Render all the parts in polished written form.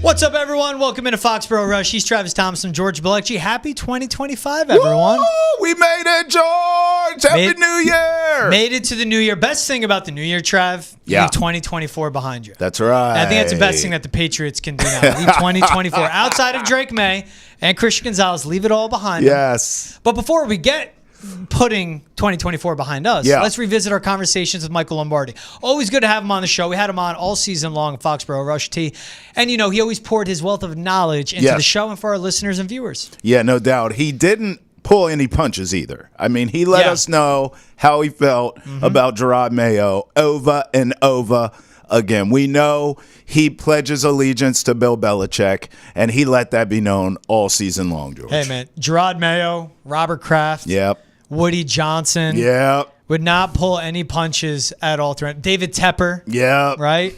What's up, everyone? Welcome into Foxborough Rush. He's Travis Thompson, George Bilecki. Happy 2025, everyone. Woo! We made it, George! Happy New Year! Made it to the new year. Best thing about the new year, Trav, you leave 2024 behind you. That's right. I think that's the best thing that the Patriots can do now. Leave 2024 outside of Drake May and Christian Gonzalez. Leave it all behind them. Yes. But before we get putting 2024 behind us, let's revisit our conversations with Michael Lombardi. Always good to have him on the show. We had him on all season long, Foxborough Rush T. And, you know, he always poured his wealth of knowledge into the show and for our listeners and viewers. Yeah, no doubt. He didn't pull any punches either. I mean, he let us know how he felt about Gerard Mayo over and over again. We know he pledges allegiance to Bill Belichick, and he let that be known all season long, George. Hey, man. Gerard Mayo, Robert Kraft. Woody Johnson. Would not pull any punches at all. David Tepper. Right?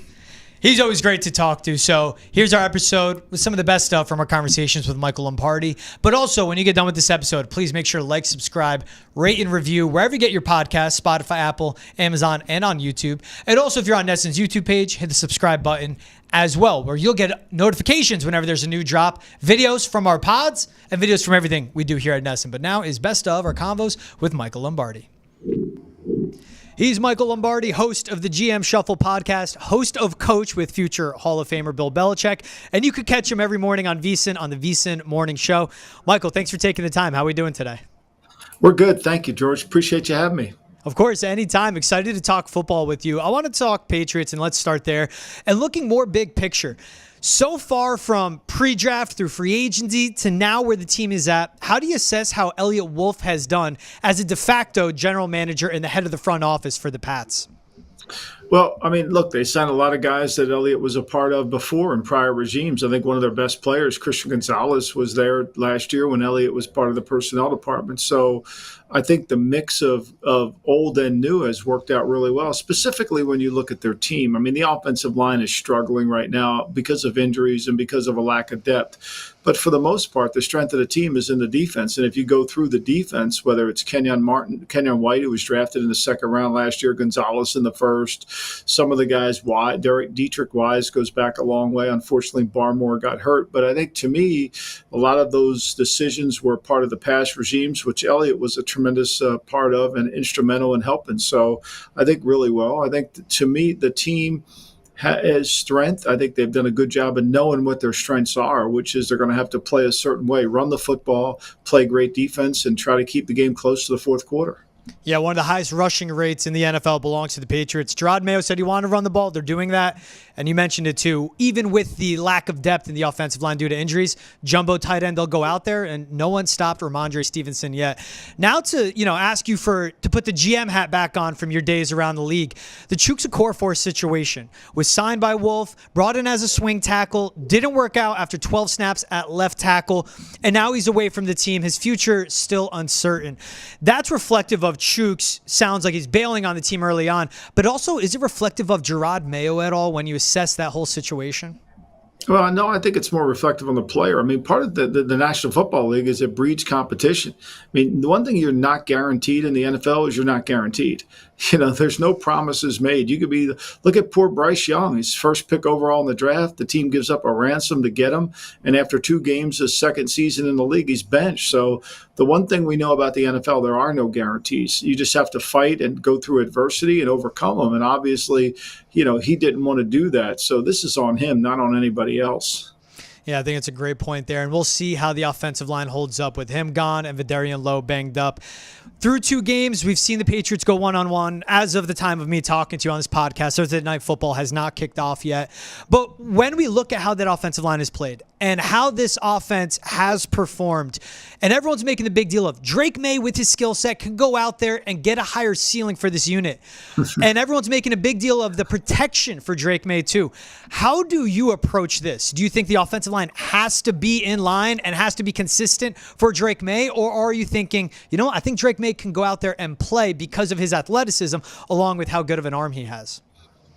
He's always great to talk to. So here's our episode with some of the best stuff from our conversations with Michael Lombardi. But also, when you get done with this episode, please make sure to like, subscribe, rate, and review wherever you get your podcasts, Spotify, Apple, Amazon, and on YouTube. And also, if you're on Nesson's YouTube page, hit the subscribe button as well, where you'll get notifications whenever there's a new drop, videos from our pods, and videos from everything we do here at Nesson. But now is best of our convos with Michael Lombardi. He's Michael Lombardi, host of the GM Shuffle podcast, host of Coach with future Hall of Famer Bill Belichick, and you could catch him every morning on VSiN on the VSiN Morning Show. Michael, thanks for taking the time. How are we doing today? We're good. Thank you, George. Appreciate you having me. Of course, anytime. Excited to talk football with you. I want to talk Patriots, and let's start there. And looking more big picture, so far from pre-draft through free agency to now where the team is at, how do you assess how Elliott Wolf has done as a de facto general manager and the head of the front office for the Pats? Well, I mean, look, they signed a lot of guys that Elliott was a part of before in prior regimes. I think one of their best players, Christian Gonzalez, was there last year when Elliott was part of the personnel department. So I think the mix of old and new has worked out really well, specifically when you look at their team. I mean, the offensive line is struggling right now because of injuries and because of a lack of depth. But for the most part, the strength of the team is in the defense. And if you go through the defense, whether it's Kenyon White, who was drafted in the second round last year, Gonzalez in the first, some of the guys, Dietrich Wise goes back a long way. Unfortunately, Barmore got hurt. But I think, to me, a lot of those decisions were part of the past regimes, which Elliott was a tremendous part of and instrumental in helping. So I think really well. I think, to me, the team has strength. I think they've done a good job of knowing what their strengths are, which is they're going to have to play a certain way, run the football, play great defense, and try to keep the game close to the fourth quarter. Yeah, one of the highest rushing rates in the NFL belongs to the Patriots. Gerard Mayo said he wanted to run the ball. They're doing that. And you mentioned it too. Even with the lack of depth in the offensive line due to injuries, jumbo tight end, they'll go out there, and no one stopped Ramondre Stevenson yet. Now to ask you to put the GM hat back on from your days around the league. The Chuks Okorafor situation was signed by Wolf, brought in as a swing tackle, didn't work out after 12 snaps at left tackle, and now he's away from the team. His future still uncertain. That's reflective of Chuks. Sounds like he's bailing on the team early on, but also, is it reflective of Gerard Mayo at all when you assess that whole situation? Well, no, I think it's more reflective on the player. I mean, part of the National Football League is it breeds competition. I mean, the one thing you're not guaranteed in the NFL is you're not guaranteed. There's no promises made. You could be – look at poor Bryce Young. His first pick overall in the draft. The team gives up a ransom to get him. And after 2 games, his second season in the league, he's benched. So the one thing we know about the NFL, there are no guarantees. You just have to fight and go through adversity and overcome them. And obviously, he didn't want to do that. So this is on him, not on anybody else. Yeah, I think it's a great point there. And we'll see how the offensive line holds up with him gone and Vidarian Lowe banged up. Through 2 games, we've seen the Patriots go one-on-one. As of the time of me talking to you on this podcast, Thursday Night Football has not kicked off yet. But when we look at how that offensive line is played and how this offense has performed, and everyone's making the big deal of Drake May with his skill set can go out there and get a higher ceiling for this unit. And everyone's making a big deal of the protection for Drake May too. How do you approach this? Do you think the offensive line has to be in line and has to be consistent for Drake May? Or are you thinking, I think Drake May can go out there and play because of his athleticism along with how good of an arm he has?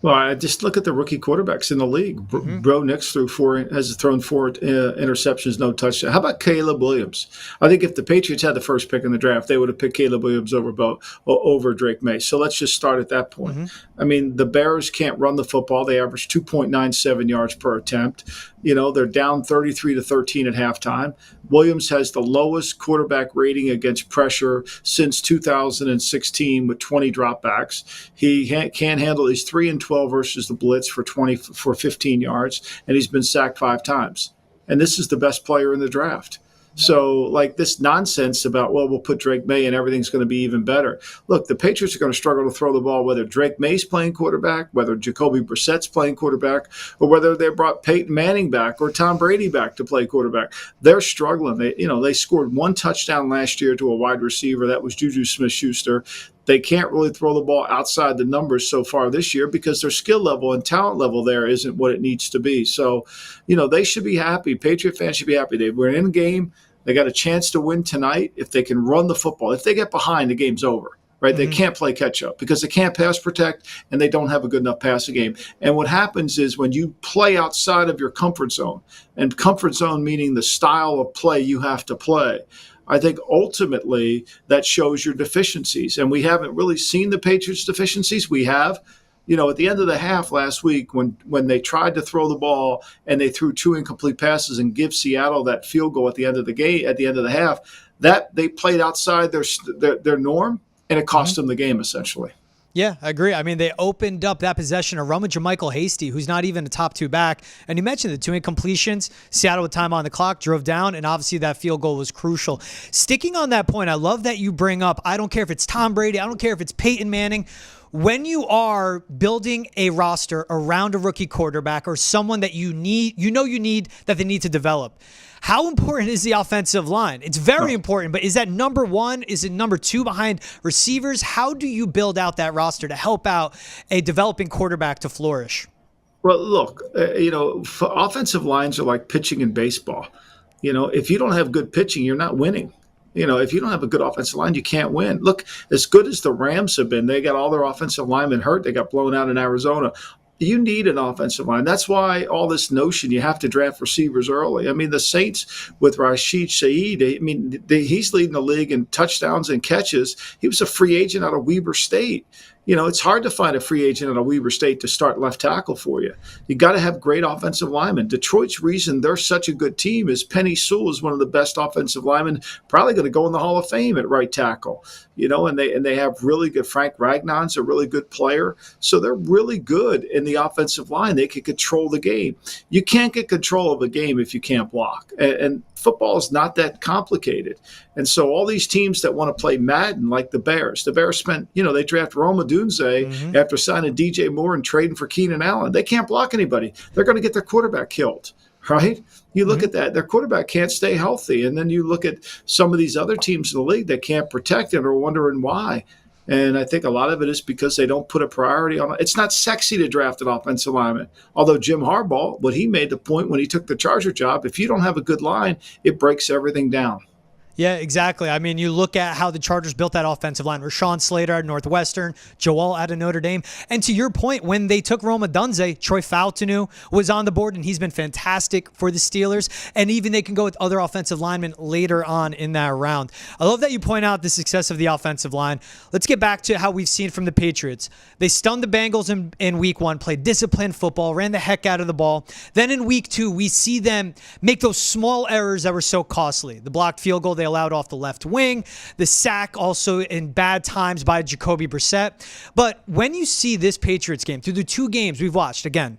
Well, I just look at the rookie quarterbacks in the league. Bro Nix has thrown four interceptions, no touchdown. How about Caleb Williams? I think if the Patriots had the first pick in the draft, they would have picked Caleb Williams over Drake May. So let's just start at that point. I mean, the Bears can't run the football. They average 2.97 yards per attempt. They're down 33-13 at halftime. Williams has the lowest quarterback rating against pressure since 2016 with 20 dropbacks. He can't handle. He's 3-12 versus the blitz for 15 yards, and he's been sacked 5 times. And this is the best player in the draft. So, like this nonsense about, well, we'll put Drake May and everything's going to be even better. Look, the Patriots are going to struggle to throw the ball, whether Drake May's playing quarterback, whether Jacoby Brissett's playing quarterback, or whether they brought Peyton Manning back or Tom Brady back to play quarterback. They're struggling. They scored 1 touchdown last year to a wide receiver. That was Juju Smith-Schuster. They can't really throw the ball outside the numbers so far this year because their skill level and talent level there isn't what it needs to be. So, they should be happy. Patriot fans should be happy. They were in a game. They got a chance to win tonight if they can run the football. If they get behind, the game's over, right? They can't play catch up because they can't pass protect and they don't have a good enough passing game. And what happens is when you play outside of your comfort zone, and comfort zone meaning the style of play you have to play, I think ultimately that shows your deficiencies. And we haven't really seen the Patriots' deficiencies. We have. At the end of the half last week, when they tried to throw the ball and they threw 2 incomplete passes and give Seattle that field goal at the end of the game, at the end of the half, that they played outside their norm, and it cost them the game essentially. Yeah, I agree. I mean, they opened up that possession, a run with Jermichael Hasty, who's not even a top 2 back. And you mentioned the 2 incompletions. Seattle with time on the clock, drove down, and obviously that field goal was crucial. Sticking on that point, I love that you bring up, I don't care if it's Tom Brady, I don't care if it's Peyton Manning. When you are building a roster around a rookie quarterback or someone that you need that they need to develop, how important is the offensive line? It's very important, but is that number 1? Is it number 2 behind receivers? How do you build out that roster to help out a developing quarterback to flourish? Well, look, offensive lines are like pitching in baseball. If you don't have good pitching, you're not winning. If you don't have a good offensive line, you can't win. Look, as good as the Rams have been, they got all their offensive linemen hurt. They got blown out in Arizona. You need an offensive line. That's why all this notion you have to draft receivers early. I mean, the Saints with Rashid Shaheed, he's leading the league in touchdowns and catches. He was a free agent out of Weber State. It's hard to find a free agent out of Weber State to start left tackle for you. You got to have great offensive linemen. Detroit's reason they're such a good team is Penei Sewell is one of the best offensive linemen, probably going to go in the Hall of Fame at right tackle. And they have really good. Frank Ragnon's a really good player, so they're really good in the offensive line. They can control the game. You can't get control of a game if you can't block. And football is not that complicated. And so all these teams that want to play Madden, like the Bears spent, they draft Rome Odunze after signing DJ Moore and trading for Keenan Allen. They can't block anybody. They're going to get their quarterback killed, right? You look at that. Their quarterback can't stay healthy. And then you look at some of these other teams in the league that can't protect and are wondering why. And I think a lot of it is because they don't put a priority on it. It's not sexy to draft an offensive lineman. Although Jim Harbaugh, what he made the point when he took the Charger job, if you don't have a good line, it breaks everything down. Yeah, exactly. I mean, you look at how the Chargers built that offensive line. Rashawn Slater at Northwestern, Joel out of Notre Dame. And to your point, when they took Rome Odunze, Troy Fautanu was on the board, and he's been fantastic for the Steelers. And even they can go with other offensive linemen later on in that round. I love that you point out the success of the offensive line. Let's get back to how we've seen from the Patriots. They stunned the Bengals in week 1, played disciplined football, ran the heck out of the ball. Then in week 2, we see them make those small errors that were so costly. The blocked field goal they allowed off the left wing, the sack also in bad times by Jacoby Brissett. But when you see this Patriots game, through the 2 games we've watched, again,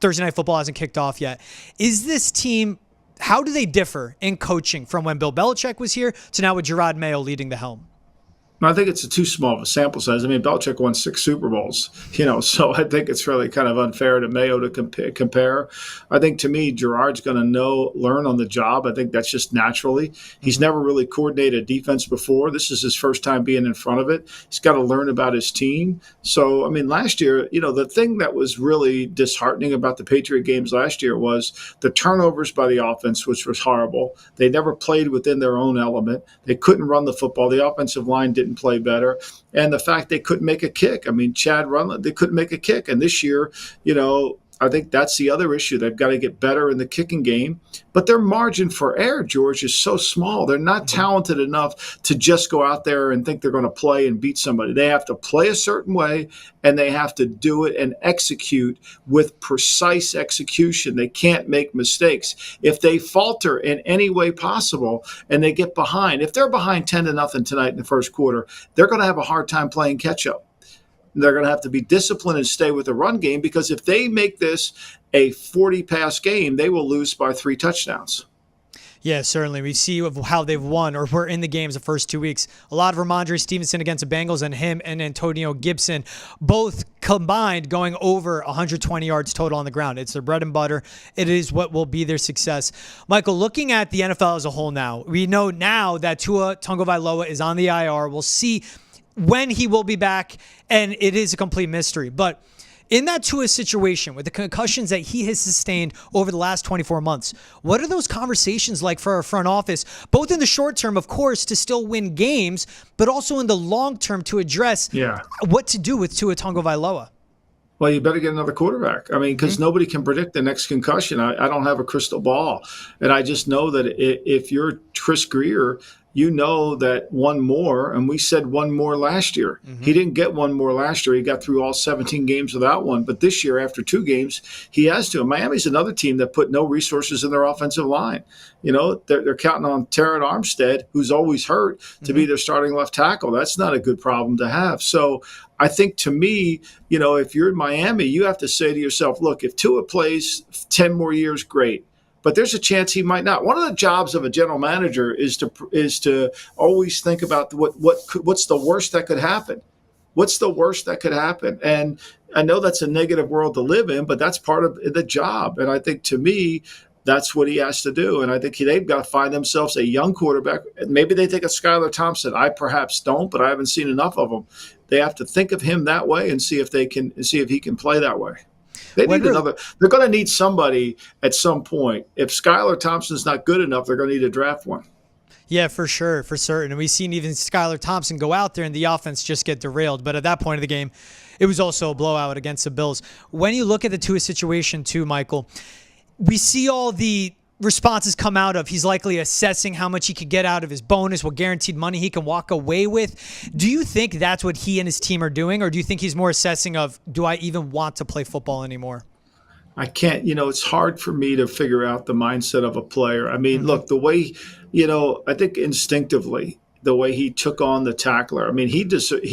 Thursday Night Football hasn't kicked off yet, is this team, how do they differ in coaching from when Bill Belichick was here to now with Gerard Mayo leading the helm? I think it's too small of a sample size. I mean, Belichick won 6 Super Bowls, so I think it's really kind of unfair to Mayo to compare. I think, to me, Gerard's going to learn on the job. I think that's just naturally. He's never really coordinated defense before. This is his first time being in front of it. He's got to learn about his team. So, I mean, last year, the thing that was really disheartening about the Patriot games last year was the turnovers by the offense, which was horrible. They never played within their own element. They couldn't run the football. The offensive line didn't didn't play better, and the fact they couldn't make a kick. I mean, Chad Runland, they couldn't make a kick. And this year, I think that's the other issue. They've got to get better in the kicking game. But their margin for error, George, is so small. They're not talented enough to just go out there and think they're going to play and beat somebody. They have to play a certain way, and they have to do it and execute with precise execution. They can't make mistakes. If they falter in any way possible and they get behind, if they're behind 10-0 tonight in the first quarter, they're going to have a hard time playing catch-up. They're going to have to be disciplined and stay with the run game, because if they make this a 40-pass game, they will lose by 3 touchdowns. Yeah, certainly. We see how they've won, or were in the games the first 2 weeks. A lot of Ramondre Stevenson against the Bengals, and him and Antonio Gibson both combined going over 120 yards total on the ground. It's their bread and butter. It is what will be their success. Michael, looking at the NFL as a whole now, we know now that Tua Tagovailoa is on the IR. We'll see when he will be back, and it is a complete mystery. But in that Tua situation, with the concussions that he has sustained over the last 24 months, what are those conversations like for our front office, both in the short term, of course, to still win games, but also in the long term to address what to do with Tua Tagovailoa? Well, you better get another quarterback. I mean, because nobody can predict the next concussion. I don't have a crystal ball. And I just know that if you're Chris Grier, you know that one more, and we said one more last year. He didn't get one more last year. He got through all 17 games without one. But this year, after 2 games, he has to. And Miami's another team that put no resources in their offensive line. They're counting on Terran Armstead, who's always hurt, to be their starting left tackle. That's not a good problem to have. So I think, to me, if you're in Miami, you have to say to yourself, look, if Tua plays 10 more years, great. But there's a chance he might not. One of the jobs of a general manager is to always think about what's the worst that could happen. What's the worst that could happen? And I know that's a negative world to live in, but that's part of the job. And I think, to me, that's what he has to do. And I think they've got to find themselves a young quarterback. Maybe they think of Skylar Thompson. I perhaps don't, but I haven't seen enough of him. They have to think of him that way and see if he can play that way. They need another. They're going to need somebody at some point. If Skylar Thompson's not good enough, they're going to need to draft one. Yeah, for sure, for certain. And we've seen even Skylar Thompson go out there and the offense just get derailed. But at that point of the game, it was also a blowout against the Bills. When you look at the Tua situation too, Michael, we see all the responses come out of he's likely assessing how much he could get out of his bonus, what guaranteed money he can walk away with. Do you think that's what he and his team are doing, or do you think he's more assessing of, do I even want to play football anymore? I can't, it's hard for me to figure out the mindset of a player. I mean, look, the way, I think instinctively, the way he took on the tackler, I mean, he absorbed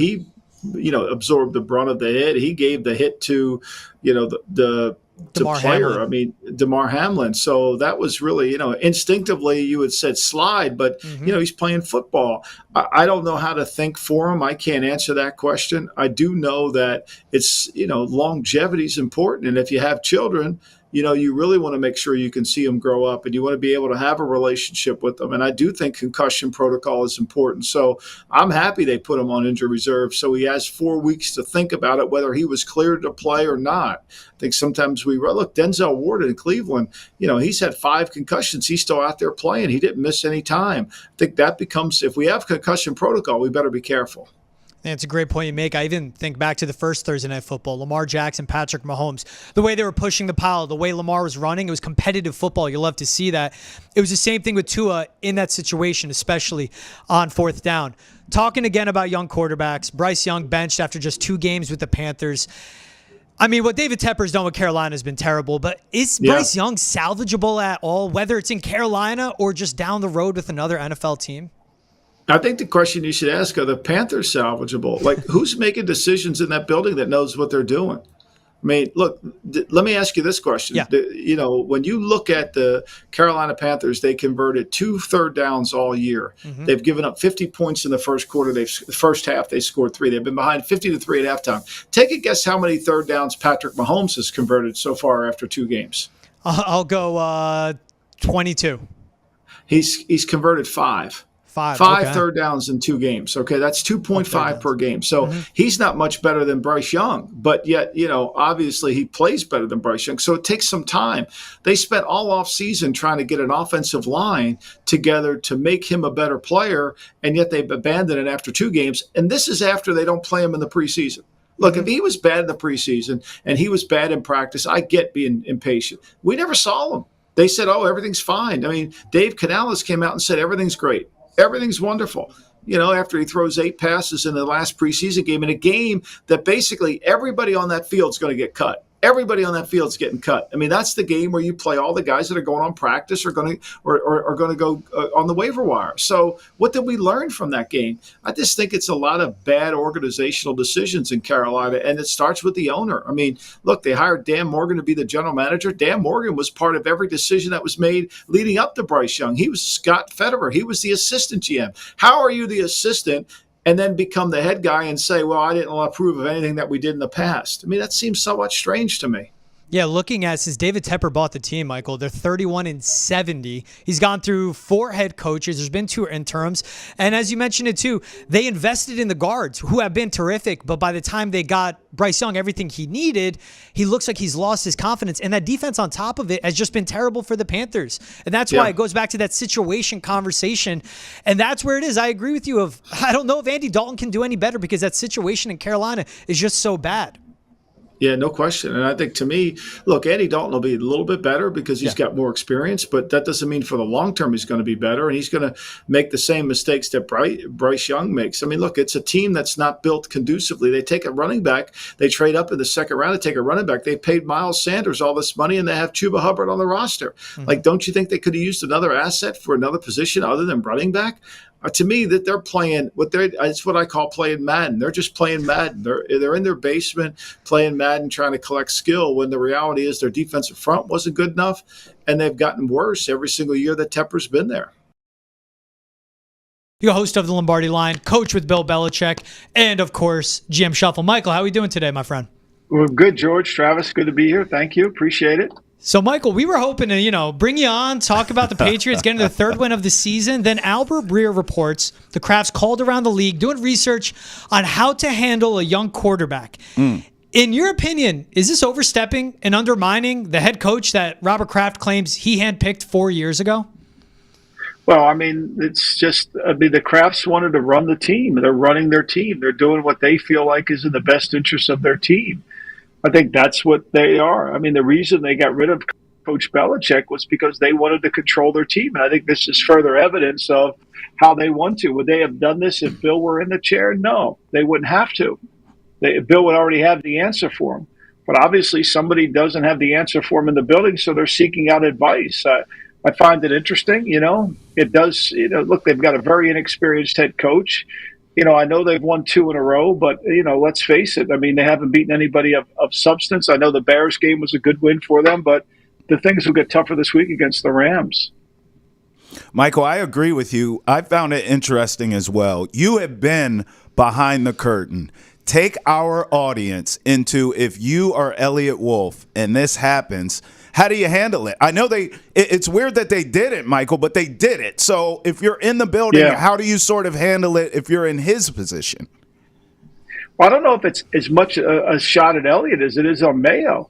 the brunt of the hit. He gave the hit to, the DeMar player. Hamlin. I mean, DeMar Hamlin. So that was really, instinctively you had said slide, but, he's playing football. I don't know how to think for him. I can't answer that question. I do know that it's, longevity is important. And if you have children, you really want to make sure you can see them grow up, and you want to be able to have a relationship with them. And I do think concussion protocol is important. So I'm happy they put him on injury reserve. So he has 4 weeks to think about it, whether he was cleared to play or not. I think sometimes look, Denzel Ward in Cleveland, he's had 5 concussions. He's still out there playing. He didn't miss any time. I think that becomes, if we have concussion protocol, we better be careful. That's a great point you make. I even think back to the first Thursday Night Football, Lamar Jackson, Patrick Mahomes, the way they were pushing the pile, the way Lamar was running, it was competitive football. You love to see that. It was the same thing with Tua in that situation, especially on 4th down. Talking again about young quarterbacks, Bryce Young benched after just 2 games with the Panthers. I mean, what David Tepper's done with Carolina has been terrible, but is Bryce Young salvageable at all, whether it's in Carolina or just down the road with another NFL team? I think the question you should ask, are the Panthers salvageable? Like, who's making decisions in that building that knows what they're doing? I mean, look, let me ask you this question. Yeah. When you look at the Carolina Panthers, they converted 2 third downs all year. They've given up 50 points in the first quarter. The first half, they scored 3. They've been behind 50-3 at halftime. Take a guess how many third downs Patrick Mahomes has converted so far after 2 games. I'll go 22. He's converted 5. Five third downs in 2 games. Okay, that's 2.5 per game. So he's not much better than Bryce Young, but yet, obviously he plays better than Bryce Young. So it takes some time. They spent all offseason trying to get an offensive line together to make him a better player, and yet they've abandoned it after 2 games. And this is after they don't play him in the preseason. Look, if he was bad in the preseason and he was bad in practice, I get being impatient. We never saw him. They said, everything's fine. I mean, Dave Canales came out and said everything's great. Everything's wonderful. After he throws 8 passes in the last preseason game, in a game that basically everybody on that field is going to get cut. Everybody on that field's getting cut. I mean, that's the game where you play all the guys that are going on practice or going to go on the waiver wire. So what did we learn from that game? I just think it's a lot of bad organizational decisions in Carolina, and it starts with the owner. I mean, look, they hired Dan Morgan to be the general manager. Dan Morgan was part of every decision that was made leading up to Bryce Young. He was Scott Federer. He was the assistant GM. How are you the assistant and then become the head guy and say, well, I didn't approve of anything that we did in the past? I mean, that seems somewhat strange to me. Yeah, looking at since David Tepper bought the team, Michael, they're 31-70. He's gone through 4 head coaches. There's been 2 interims. And as you mentioned it too, they invested in the guards who have been terrific. But by the time they got Bryce Young everything he needed, he looks like he's lost his confidence. And that defense on top of it has just been terrible for the Panthers. And that's why it goes back to that situation conversation. And that's where it is. I agree with you. I don't know if Andy Dalton can do any better because that situation in Carolina is just so bad. Yeah, no question. And I think to me, look, Andy Dalton will be a little bit better because he's got more experience, but that doesn't mean for the long term he's going to be better, and he's going to make the same mistakes that Bryce Young makes. I mean, look, it's a team that's not built conducively. They take a running back. They trade up in the second round to take a running back. They paid Miles Sanders all this money, and they have Chuba Hubbard on the roster. Like, don't you think they could have used another asset for another position other than running back? To me, that they're playing it's what I call playing Madden. They're just playing Madden. They're in their basement playing Madden, trying to collect skill, when the reality is their defensive front wasn't good enough, and they've gotten worse every single year that Tepper's been there. You're host of the Lombardi Line, coach with Bill Belichick, and of course, GM Shuffle. Michael, how are we doing today, my friend? Well, good, George. Travis, good to be here. Thank you. Appreciate it. So, Michael, we were hoping to, bring you on, talk about the Patriots getting their 3rd win of the season. Then Albert Breer reports the Crafts called around the league doing research on how to handle a young quarterback. In your opinion, is this overstepping and undermining the head coach that Robert Kraft claims he handpicked 4 years ago? Well, I mean, it's just, the Crafts wanted to run the team. They're running their team. They're doing what they feel like is in the best interest of their team. I think that's what they are. I mean, the reason they got rid of Coach Belichick was because they wanted to control their team. And I think this is further evidence of how they want to. Would they have done this if Bill were in the chair? No, they wouldn't have to. Bill would already have the answer for him. But obviously somebody doesn't have the answer for him in the building, so they're seeking out advice. I find it interesting. It does, look, they've got a very inexperienced head coach. I know they've won 2 in a row, but, let's face it. I mean, they haven't beaten anybody of substance. I know the Bears game was a good win for them, but the things will get tougher this week against the Rams. Michael, I agree with you. I found it interesting as well. You have been behind the curtain. Take our audience into, if you are Elliot Wolf and this happens, how do you handle it? I know it's weird that they did it, Michael, but they did it. So if you're in the building, how do you sort of handle it if you're in his position? Well, I don't know if it's as much a shot at Elliott as it is on Mayo.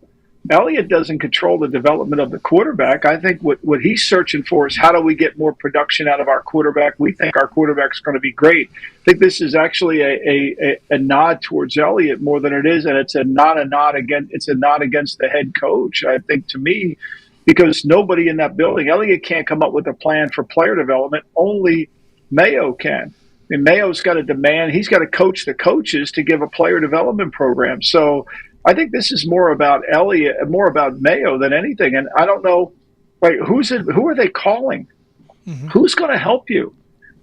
Elliott doesn't control the development of the quarterback. I think what he's searching for is how do we get more production out of our quarterback? We think our quarterback's going to be great. I think this is actually a nod towards Elliott more than it is, and it's a nod against the head coach. I think, to me, because nobody in that building, Elliott can't come up with a plan for player development. Only Mayo can. I mean, Mayo's got to demand. He's got to coach the coaches to give a player development program. So I think this is more about Elliott, more about Mayo than anything. And I don't know, who are they calling? Mm-hmm. Who's going to help you?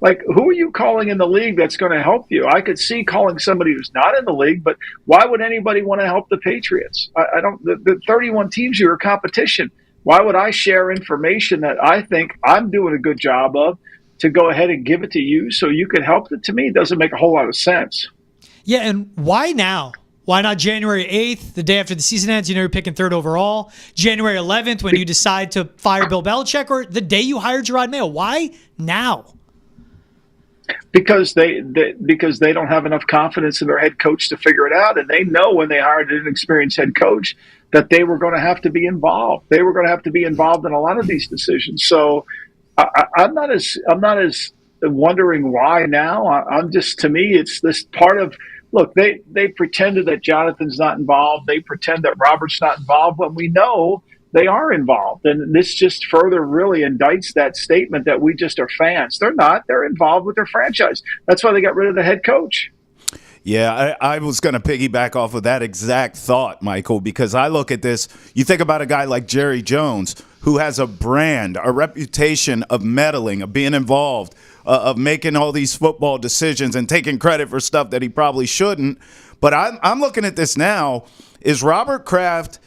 Who are you calling in the league that's going to help you? I could see calling somebody who's not in the league, but why would anybody want to help the Patriots? I don't. The 31 teams here are competition. Why would I share information that I think I'm doing a good job of to go ahead and give it to you so you can help it? To me, it doesn't make a whole lot of sense. Yeah, and why now? Why not January 8th, the day after the season ends? You're picking 3rd overall. January 11th, when you decide to fire Bill Belichick, or the day you hired Gerard Mayo? Why now? Because they don't have enough confidence in their head coach to figure it out, and they know when they hired an inexperienced head coach that they were going to have to be involved. They were going to have to be involved in a lot of these decisions. So I'm not as wondering why now. I'm just, to me, it's this part of, look, they pretended that Jonathan's not involved. They pretend that Robert's not involved when we know they are involved. And this just further really indicts that statement that we just are fans. They're not. They're involved with their franchise. That's why they got rid of the head coach. Yeah, I was going to piggyback off of that exact thought, Michael, because I look at this. You think about a guy like Jerry Jones, who has a brand, a reputation of meddling, of being involved, of making all these football decisions and taking credit for stuff that he probably shouldn't. But I'm looking at this now. Is Robert Kraft,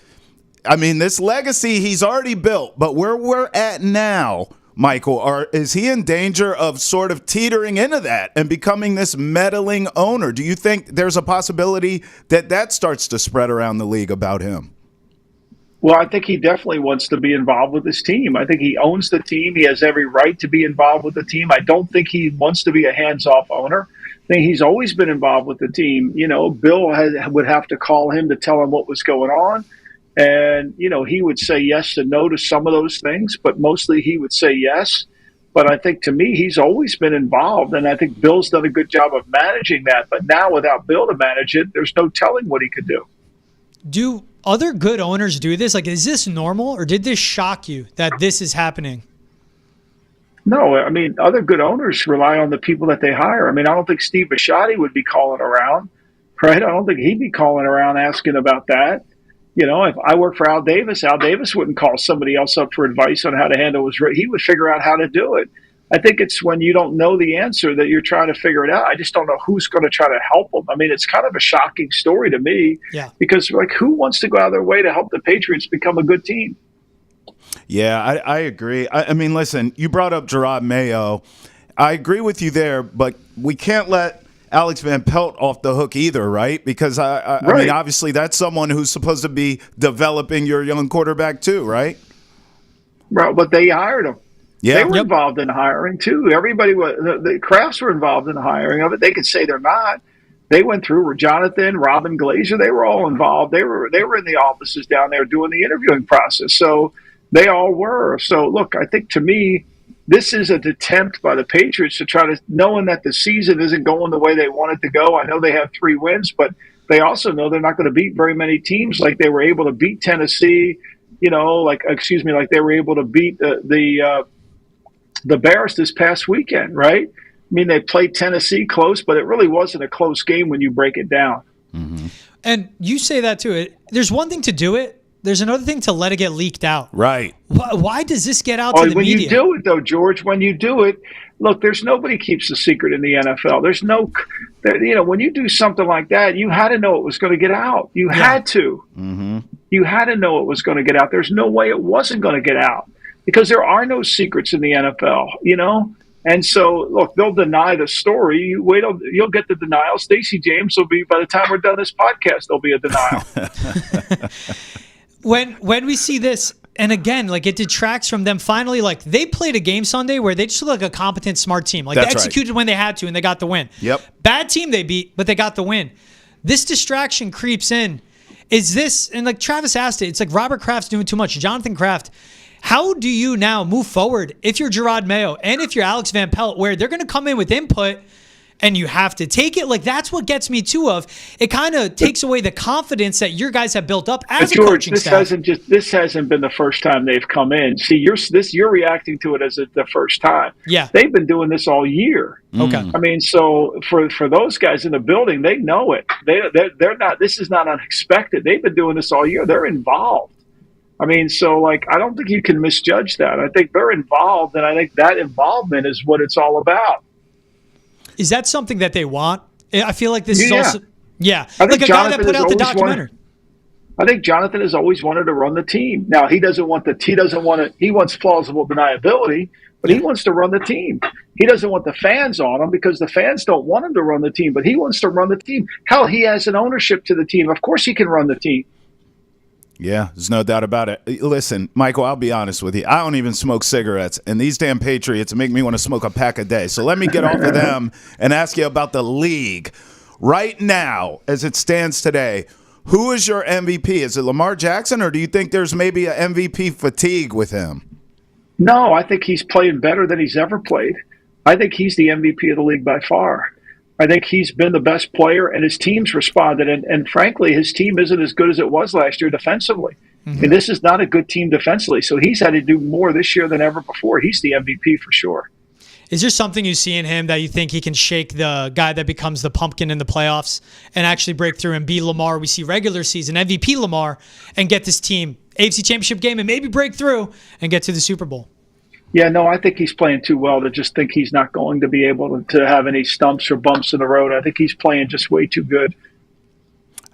I mean, this legacy he's already built, but where we're at now, Michael, is he in danger of sort of teetering into that and becoming this meddling owner? Do you think there's a possibility that starts to spread around the league about him? Well, I think he definitely wants to be involved with his team. I think he owns the team. He has every right to be involved with the team. I don't think he wants to be a hands-off owner. I think he's always been involved with the team. You know, Bill would have to call him to tell him what was going on. And, you know, he would say yes and no to some of those things, but mostly he would say yes. But I think, to me, he's always been involved, and I think Bill's done a good job of managing that. But now without Bill to manage it, there's no telling what he could do. Do other good owners do this? Like, is this normal, or did this shock you that this is happening? No, I mean, other good owners rely on the people that they hire. I mean, I don't think Steve Bisciotti would be calling around, right? I don't think he'd be calling around asking about that. You know, if I work for Al Davis wouldn't call somebody else up for advice on how to handle his. He would figure out how to do it. I think it's when you don't know the answer that you're trying to figure it out. I just don't know who's going to try to help them. I mean, it's kind of a shocking story to me, because, like, who wants to go out of their way to help the Patriots become a good team? Yeah, I agree. I mean, listen, you brought up Gerard Mayo. I agree with you there, but we can't let Alex Van Pelt off the hook either, right? Because, I mean, obviously that's someone who's supposed to be developing your young quarterback too, right? Right, but they hired him. Yeah. They were involved in hiring too. Everybody was. The Crafts were involved in the hiring of it. They could say they're not. They went through Jonathan, Robin Glazer. They were all involved. They were in the offices down there doing the interviewing process. So they all were. So look, I think, to me, this is an attempt by the Patriots to try to, knowing that the season isn't going the way they want it to go. I know they have 3 wins, but they also know they're not going to beat very many teams like they were able to beat Tennessee. You know, like they were able to beat the Bears this past weekend, right? I mean, they played Tennessee close, but it really wasn't a close game when you break it down. Mm-hmm. And you say that too. There's one thing to do it. There's another thing to let it get leaked out. Right. Why does this get out to the when media? When you do it, though, George, when you do it, look, there's nobody keeps a secret in the NFL. There's no, you know, when you do something like that, you had to know it was going to get out. You had to. Mm-hmm. You had to know it was going to get out. There's no way it wasn't going to get out, because there are no secrets in the NFL, you know? And so, look, they'll deny the story. You wait, you'll get the denial. Stacey James will be, by the time we're done this podcast, there'll be a denial. When we see this, and again, like, it detracts from them finally, like, they played a game Sunday where they just look like a competent, smart team. Like, they executed when they had to, and they got the win. Yep. Bad team they beat, but they got the win. This distraction creeps in. Is this, and like Travis asked it, it's like Robert Kraft's doing too much. Jonathan Kraft. How do you now move forward if you're Gerard Mayo and if you're Alex Van Pelt, where they're going to come in with input and you have to take it? Like, that's what gets me too of. It kind of takes away the confidence that your guys have built up as a coaching staff. This hasn't been the first time they've come in. See, you're reacting to it as the first time. Yeah. They've been doing this all year. Okay. I mean, so for those guys in the building, they know it. They're not. This is not unexpected. They've been doing this all year. They're involved. I mean, so, like, I don't think you can misjudge that. I think they're involved, and I think that involvement is what it's all about. Is that something that they want? I feel like this is also... Yeah. I think like a guy that put out the documentary. I think Jonathan has always wanted to run the team. Now, he wants plausible deniability, but he wants to run the team. He doesn't want the fans on him because the fans don't want him to run the team, but he wants to run the team. Hell, he has an ownership to the team. Of course he can run the team. Yeah, there's no doubt about it. Listen, Michael, I'll be honest with you. I don't even smoke cigarettes, and these damn Patriots make me want to smoke a pack a day. So let me get off of them and ask you about the league. Right now, as it stands today, who is your MVP? Is it Lamar Jackson, or do you think there's maybe a MVP fatigue with him? No, I think he's playing better than he's ever played. I think he's the MVP of the league by far. I think he's been the best player, and his team's responded. And frankly, his team isn't as good as it was last year defensively. Mm-hmm. And this is not a good team defensively. So he's had to do more this year than ever before. He's the MVP for sure. Is there something you see in him that you think he can shake the guy that becomes the pumpkin in the playoffs and actually break through and be Lamar? We see regular season MVP Lamar and get this team AFC Championship game and maybe break through and get to the Super Bowl. Yeah, no, I think he's playing too well to just think he's not going to be able to have any stumps or bumps in the road. I think he's playing just way too good.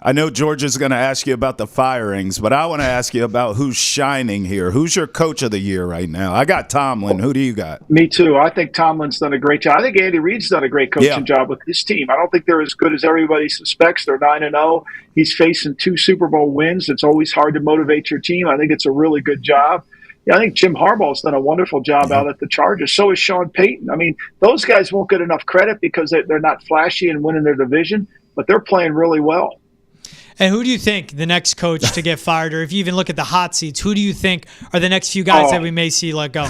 I know George is going to ask you about the firings, but I want to ask you about who's shining here. Who's your coach of the year right now? I got Tomlin. Who do you got? Me too. I think Tomlin's done a great job. I think Andy Reid's done a great coaching job with his team. I don't think they're as good as everybody suspects. They're 9-0. He's facing 2 Super Bowl wins. It's always hard to motivate your team. I think it's a really good job. Yeah, I think Jim Harbaugh's done a wonderful job out at the Chargers. So is Sean Payton. I mean, those guys won't get enough credit because they're not flashy and winning their division, but they're playing really well. And who do you think the next coach to get fired, or if you even look at the hot seats, who do you think are the next few guys that we may see let go?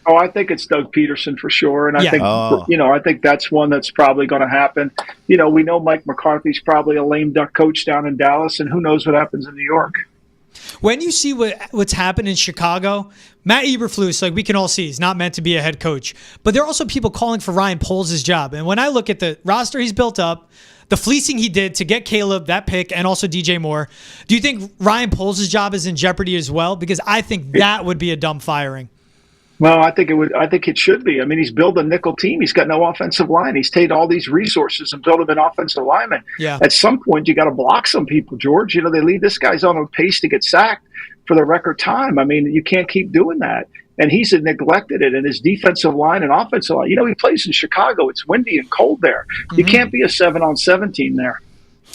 I think it's Doug Peterson for sure. And I think, I think that's one that's probably going to happen. We know Mike McCarthy's probably a lame duck coach down in Dallas, and who knows what happens in New York. When you see what's happened in Chicago, Matt Eberflus, like we can all see, he's not meant to be a head coach. But there are also people calling for Ryan Poles' job. And when I look at the roster he's built up, the fleecing he did to get Caleb, that pick, and also DJ Moore, do you think Ryan Poles' job is in jeopardy as well? Because I think that would be a dumb firing. Well, I think it would. I think it should be. I mean, he's built a nickel team. He's got no offensive line. He's taken all these resources and built him an offensive lineman. Yeah. At some point, you got to block some people, George. They lead this guy's on a pace to get sacked for the record time. I mean, you can't keep doing that. And he's neglected it in his defensive line and offensive line. He plays in Chicago. It's windy and cold there. Mm-hmm. You can't be a 7-on-7 team there.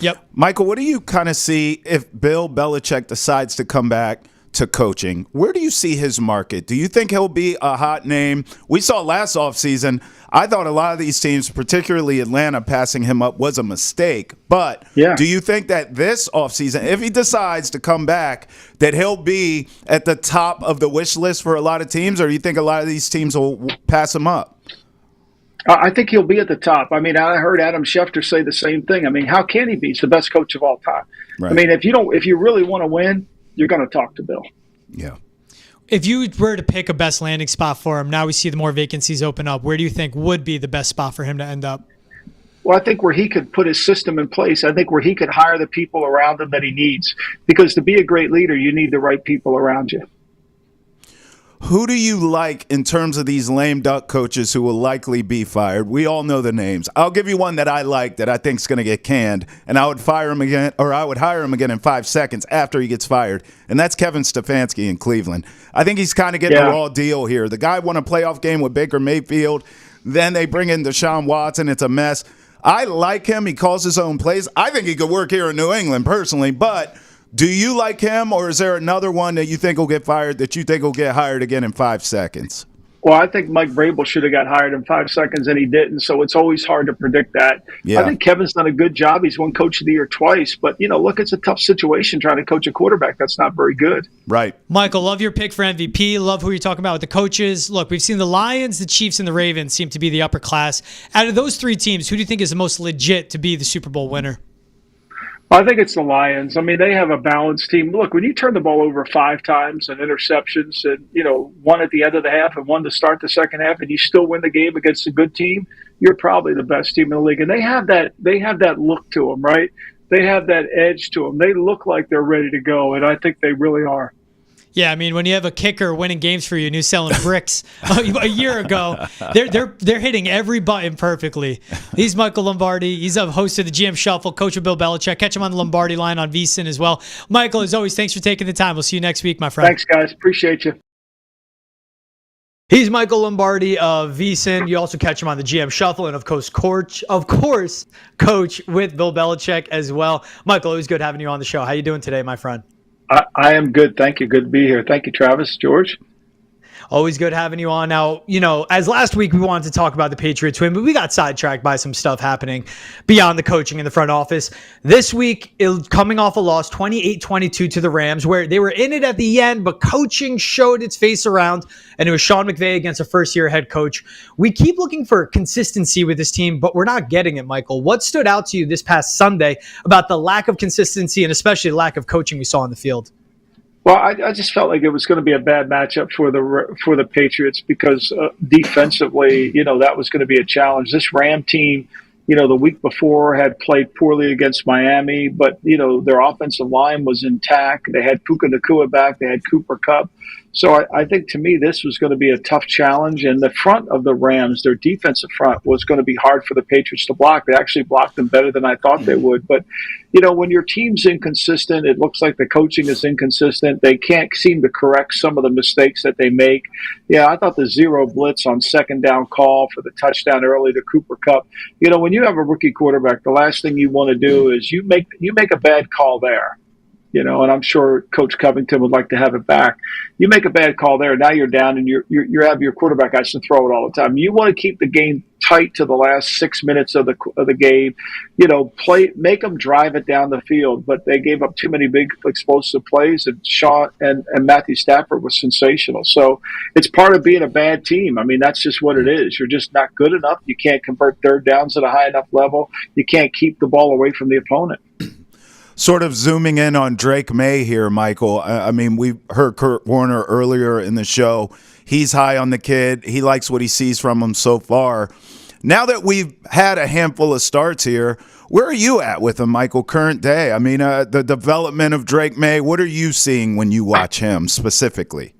Yep. Michael, what do you kind of see if Bill Belichick decides to come back to coaching? Where do you see his market? Do you think he'll be a hot name? We saw last offseason, I thought a lot of these teams, particularly Atlanta, passing him up was a mistake. But do you think that this offseason, if he decides to come back, that he'll be at the top of the wish list for a lot of teams, or do you think a lot of these teams will pass him up? I think he'll be at the top. I mean, I heard Adam Schefter say the same thing. I mean, how can he be? He's the best coach of all time. Right. I mean, if you really want to win, you're going to talk to Bill. Yeah. If you were to pick a best landing spot for him, now we see the more vacancies open up, where do you think would be the best spot for him to end up? Well, I think where he could put his system in place. I think where he could hire the people around him that he needs. Because to be a great leader, you need the right people around you. Who do you like in terms of these lame duck coaches who will likely be fired? We all know the names. I'll give you one that I like that I think is going to get canned, and I would fire him again, or I would hire him again in 5 seconds after he gets fired, and that's Kevin Stefanski in Cleveland. I think he's kind of getting a raw deal here. The guy won a playoff game with Baker Mayfield. Then they bring in Deshaun Watson. It's a mess. I like him. He calls his own plays. I think he could work here in New England personally, but do you like him, or is there another one that you think will get fired that you think will get hired again in 5 seconds? Well, I think Mike Vrabel should have got hired in 5 seconds, and he didn't, so it's always hard to predict that. Yeah. I think Kevin's done a good job. He's won Coach of the Year twice, but, look, it's a tough situation trying to coach a quarterback. That's not very good. Right. Michael, love your pick for MVP. Love who you're talking about with the coaches. Look, we've seen the Lions, the Chiefs, and the Ravens seem to be the upper class. Out of those 3 teams, who do you think is the most legit to be the Super Bowl winner? I think it's the Lions. I mean, they have a balanced team. Look, when you turn the ball over 5 times and interceptions and, one at the end of the half and one to start the second half, and you still win the game against a good team, you're probably the best team in the league. And they have that look to them, right? They have that edge to them. They look like they're ready to go, and I think they really are. Yeah, I mean, when you have a kicker winning games for you and who's selling bricks a year ago, they're hitting every button perfectly. He's Michael Lombardi. He's a host of the GM Shuffle, coach of Bill Belichick. Catch him on the Lombardi line on VSiN as well. Michael, as always, thanks for taking the time. We'll see you next week, my friend. Thanks, guys. Appreciate you. He's Michael Lombardi of VSiN. You also catch him on the GM Shuffle and, of course, coach with Bill Belichick as well. Michael, always good having you on the show. How you doing today, my friend? I am good. Thank you. Good to be here. Thank you, Travis. George? Always good having you on. Now, as last week we wanted to talk about the Patriots win, but we got sidetracked by some stuff happening beyond the coaching in the front office. This week, coming off a loss 28-22 to the Rams, where they were in it at the end, but coaching showed its face around, and it was Sean McVay against a first-year head coach. We keep looking for consistency with this team, but we're not getting it, Michael. What stood out to you this past Sunday about the lack of consistency and especially lack of coaching we saw on the field? Well, I just felt like it was going to be a bad matchup for the Patriots because defensively, that was going to be a challenge. This Ram team, the week before had played poorly against Miami, but, their offensive line was intact. They had Puka Nacua back. They had Cooper Kupp. So I think, to me, this was going to be a tough challenge. And the front of the Rams, their defensive front, was going to be hard for the Patriots to block. They actually blocked them better than I thought they would. But, when your team's inconsistent, it looks like the coaching is inconsistent. They can't seem to correct some of the mistakes that they make. Yeah, I thought the zero blitz on second down call for the touchdown early to Cooper Kupp. When you have a rookie quarterback, the last thing you want to do is you make a bad call there. And I'm sure Coach Covington would like to have it back. You make a bad call there, now you're down, and you have your quarterback has to throw it all the time. You want to keep the game tight to the last 6 minutes of the game. Make them drive it down the field, but they gave up too many big explosive plays, and Shaw and Matthew Stafford was sensational. So it's part of being a bad team. I mean, that's just what it is. You're just not good enough. You can't convert third downs at a high enough level. You can't keep the ball away from the opponent. Sort of zooming in on Drake May here, Michael. I mean, we heard Kurt Warner earlier in the show. He's high on the kid. He likes what he sees from him so far. Now that we've had a handful of starts here, where are you at with him, Michael, current day? I mean, the development of Drake May, what are you seeing when you watch him specifically?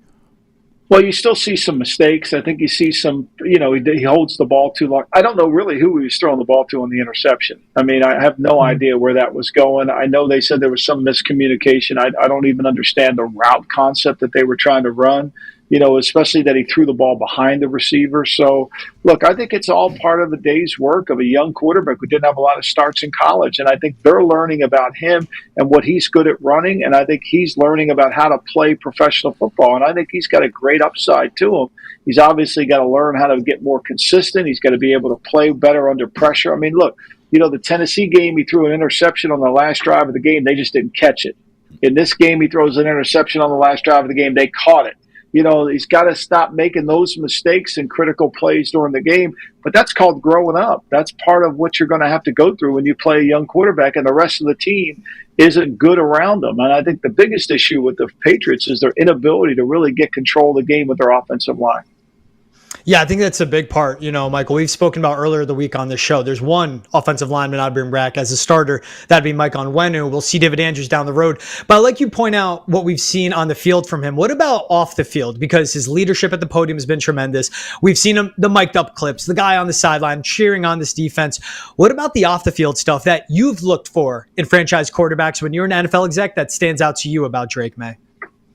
Well, you still see some mistakes. I think you see some, he holds the ball too long. I don't know really who he was throwing the ball to on the interception. I mean, I have no idea where that was going. I know they said there was some miscommunication. I don't even understand the route concept that they were trying to run, especially that he threw the ball behind the receiver. So, look, I think it's all part of the day's work of a young quarterback who didn't have a lot of starts in college. And I think they're learning about him and what he's good at running. And I think he's learning about how to play professional football. And I think he's got a great upside to him. He's obviously got to learn how to get more consistent. He's got to be able to play better under pressure. I mean, look, the Tennessee game, he threw an interception on the last drive of the game. They just didn't catch it. In this game, he throws an interception on the last drive of the game. They caught it. He's got to stop making those mistakes and critical plays during the game. But that's called growing up. That's part of what you're going to have to go through when you play a young quarterback and the rest of the team isn't good around them. And I think the biggest issue with the Patriots is their inability to really get control of the game with their offensive line. Yeah, I think that's a big part. Michael, we've spoken about earlier the week on this show. There's one offensive lineman I'd bring back as a starter. That'd be Mike Onwenu. We'll see David Andrews down the road. But I'd like you to point out what we've seen on the field from him. What about off the field? Because his leadership at the podium has been tremendous. We've seen him, the mic'd up clips, the guy on the sideline cheering on this defense. What about the off the field stuff that you've looked for in franchise quarterbacks when you're an NFL exec that stands out to you about Drake May?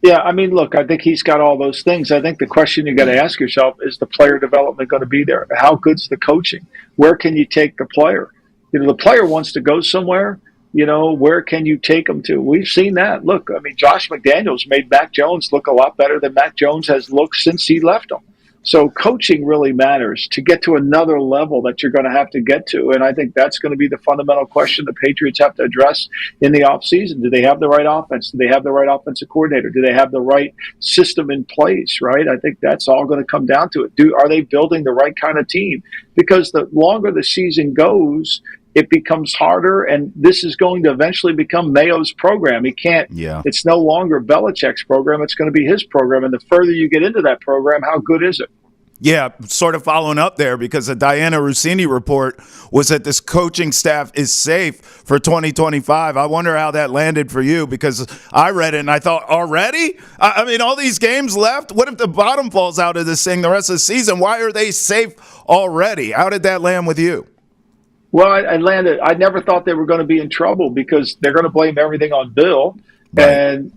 Yeah, I mean, look, I think he's got all those things. I think the question you got to ask yourself is the player development going to be there? How good's the coaching? Where can you take the player? The player wants to go somewhere. Where can you take them to? We've seen that. Look, I mean, Josh McDaniels made Mac Jones look a lot better than Mac Jones has looked since he left him. So coaching really matters to get to another level that you're going to have to get to. And I think that's going to be the fundamental question the Patriots have to address in the offseason. Do they have the right offense? Do they have the right offensive coordinator? Do they have the right system in place, right? I think that's all going to come down to it. Are they building the right kind of team? Because the longer the season goes, it becomes harder, and this is going to eventually become Mayo's program. He can't. Yeah. It's no longer Belichick's program. It's going to be his program. And the further you get into that program, how good is it? Yeah, sort of following up there because the Diana Rossini report was that this coaching staff is safe for 2025. I wonder how that landed for you because I read it and I thought, already? I mean, all these games left? What if the bottom falls out of this thing the rest of the season? Why are they safe already? How did that land with you? Well, I never thought they were going to be in trouble because they're going to blame everything on Bill. Right. And,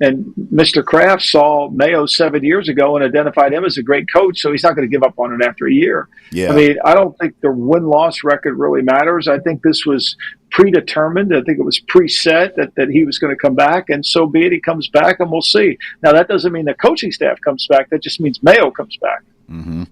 and Mr. Kraft saw Mayo 7 years ago and identified him as a great coach, so he's not going to give up on it after a year. Yeah. I mean, I don't think the win-loss record really matters. I think this was predetermined. I think it was preset that he was going to come back, and so be it. He comes back, and we'll see. Now, that doesn't mean the coaching staff comes back. That just means Mayo comes back. Mm-hmm.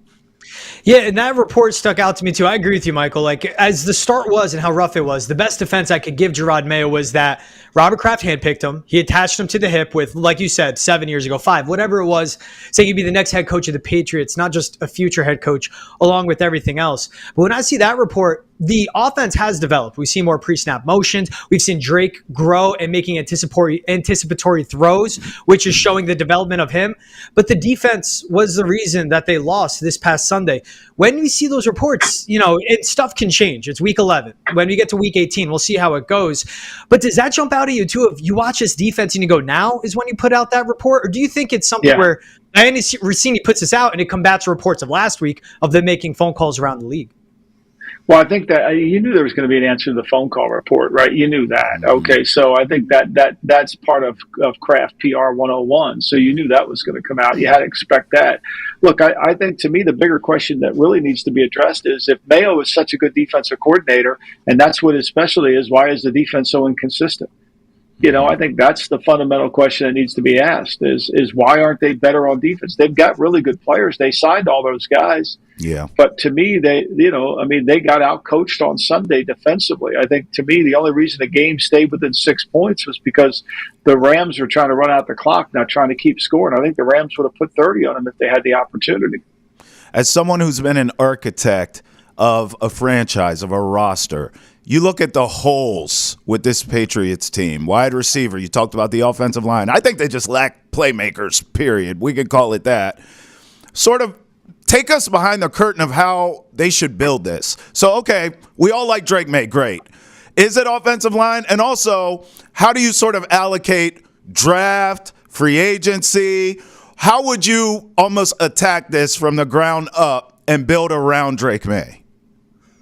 Yeah, and that report stuck out to me too. I agree with you, Michael. Like, as the start was and how rough it was, the best defense I could give Gerard Mayo was that Robert Kraft handpicked him. He attached him to the hip with, like you said, 7 years ago, 5, whatever it was, saying he'd be the next head coach of the Patriots, not just a future head coach, along with everything else. But when I see that report, the offense has developed. We've seen more pre-snap motions. We've seen Drake grow and making anticipatory throws, which is showing the development of him. But the defense was the reason that they lost this past Sunday. When we see those reports, stuff can change. It's week 11. When we get to week 18, we'll see how it goes. But does that jump out at you too? If you watch this defense and you go, now is when you put out that report? Or do you think it's something where Diana Rossini puts this out and it combats reports of last week of them making phone calls around the league? Well, I think that you knew there was going to be an answer to the phone call report, right? You knew that. Okay, so I think that's part of Kraft PR 101. So you knew that was going to come out. You had to expect that. Look, I think to me the bigger question that really needs to be addressed is if Mayo is such a good defensive coordinator, and that's what his specialty is, why is the defense so inconsistent? I think that's the fundamental question that needs to be asked is why aren't they better on defense? They've got really good players. They signed all those guys. Yeah. But to me, they got out coached on Sunday defensively. I think to me, the only reason the game stayed within 6 points was because the Rams were trying to run out the clock, not trying to keep scoring. I think the Rams would have put 30 on them if they had the opportunity. As someone who's been an architect of a franchise, of a roster, you look at the holes with this Patriots team. Wide receiver, you talked about the offensive line. I think they just lack playmakers, period. We could call it that. Sort of take us behind the curtain of how they should build this. So, okay, we all like Drake May, great. Is it offensive line? And also, how do you sort of allocate draft, free agency? How would you almost attack this from the ground up and build around Drake May?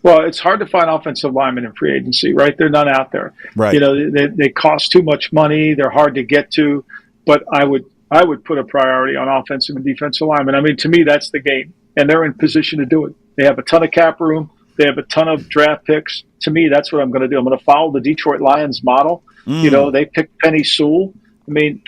Well, it's hard to find offensive linemen in free agency, right? They're not out there. Right. They cost too much money. They're hard to get to. But I would put a priority on offensive and defensive linemen. I mean, to me, that's the game, and they're in position to do it. They have a ton of cap room. They have a ton of draft picks. To me, that's what I'm going to do. I'm going to follow the Detroit Lions model. They picked Penny Sewell. The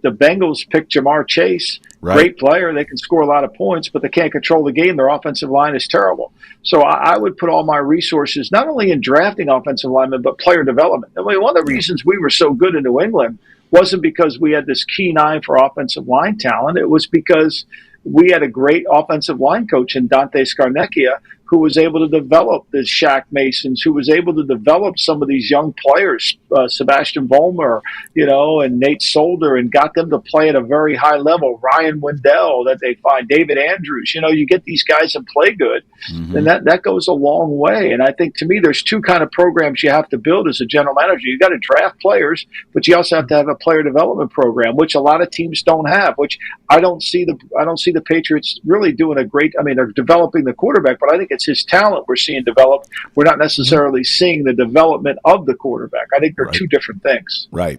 Bengals picked Jamar Chase. Right. Great player. They can score a lot of points, but they can't control the game. Their offensive line is terrible. So I would put all my resources not only in drafting offensive linemen, but player development. I mean, one of the reasons we were so good in New England wasn't because we had this keen eye for offensive line talent. It was because we had a great offensive line coach in Dante Scarnecchia who was able to develop the Shaq Masons, who was able to develop some of these young players, Sebastian Vollmer, and Nate Solder, and got them to play at a very high level. Ryan Wendell, that they find, David Andrews. You get these guys and play good, and that goes a long way. And I think, to me, there's two kind of programs you have to build as a general manager. You got to draft players, but you also have to have a player development program, which a lot of teams don't have. Which I don't see the Patriots really doing a great. I mean, they're developing the quarterback, but I think it's his talent we're seeing develop. We're not necessarily seeing the development of the quarterback. I think they're two different things. Right.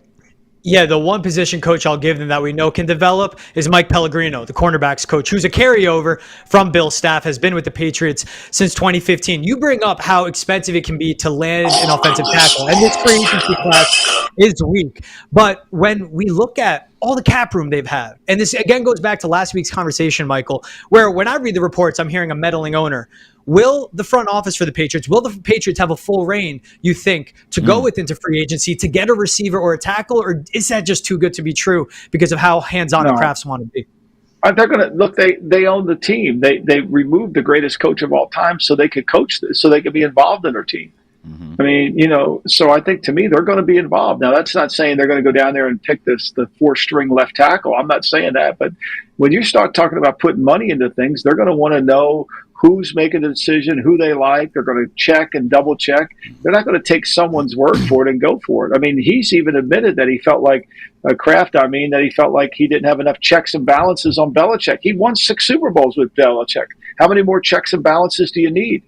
Yeah, the one position coach I'll give them that we know can develop is Mike Pellegrino, the cornerbacks coach, who's a carryover from Bill's staff, has been with the Patriots since 2015. You bring up how expensive it can be to land an offensive tackle, and this free agency class is weak. But when we look at all the cap room they've had, and this again goes back to last week's conversation, Michael, where when I read the reports, I'm hearing a meddling owner. Will the front office for the Patriots, will the Patriots have a full reign, you think, to go with into free agency to get a receiver or a tackle, or is that just too good to be true because of how hands-on the Crafts want to be? They're going to look. They own the team. They removed the greatest coach of all time so they could coach this, so they could be involved in their team. I mean, so I think, to me, they're going to be involved. Now, that's not saying they're going to go down there and pick the 4-string left tackle. I'm not saying that. But when you start talking about putting money into things, they're going to want to know who's making the decision, who they like. They're going to check and double check. They're not going to take someone's word for it and go for it. I mean, he's even admitted that he felt like that he felt like he didn't have enough checks and balances on Belichick. He won 6 Super Bowls with Belichick. How many more checks and balances do you need?